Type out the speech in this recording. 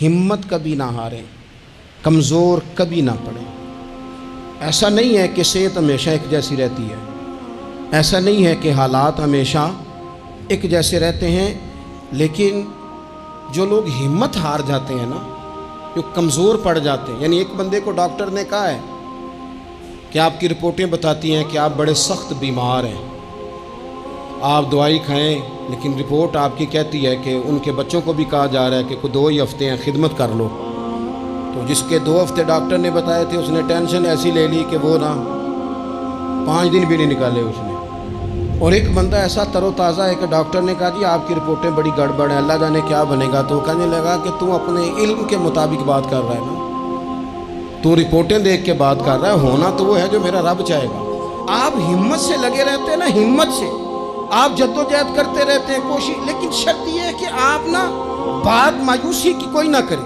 ہمت کبھی نہ ہاریں، کمزور کبھی نہ پڑیں۔ ایسا نہیں ہے کہ صحت ہمیشہ ایک جیسی رہتی ہے، ایسا نہیں ہے کہ حالات ہمیشہ ایک جیسے رہتے ہیں، لیکن جو لوگ ہمت ہار جاتے ہیں نا، جو کمزور پڑ جاتے ہیں، یعنی ایک بندے کو ڈاکٹر نے کہا ہے کہ آپ کی رپورٹیں بتاتی ہیں کہ آپ بڑے سخت بیمار ہیں، آپ دوائی کھائیں، لیکن رپورٹ آپ کی کہتی ہے کہ ان کے بچوں کو بھی کہا جا رہا ہے کہ کوئی 2 ہی ہفتے ہیں، خدمت کر لو۔ تو جس کے 2 ہفتے ڈاکٹر نے بتائے تھے، اس نے ٹینشن ایسی لے لی کہ وہ نا 5 دن بھی نہیں نکالے اس نے۔ اور ایک بندہ ایسا تر و تازہ ہے کہ ڈاکٹر نے کہا جی آپ کی رپورٹیں بڑی گڑبڑ ہیں، اللہ جانے کیا بنے گا۔ تو کہنے لگا کہ تو اپنے علم کے مطابق بات کر رہا ہے نا، تو رپورٹیں دیکھ کے بات کر رہا ہے، ہونا تو وہ ہے جو میرا رب چاہے گا۔ آپ ہمت سے لگے رہتے ہیں نا، ہمت سے آپ جدوجہد کرتے رہتے ہیں، کوشش، لیکن شرط یہ ہے کہ آپ نا بات مایوسی کی کوئی نہ کریں۔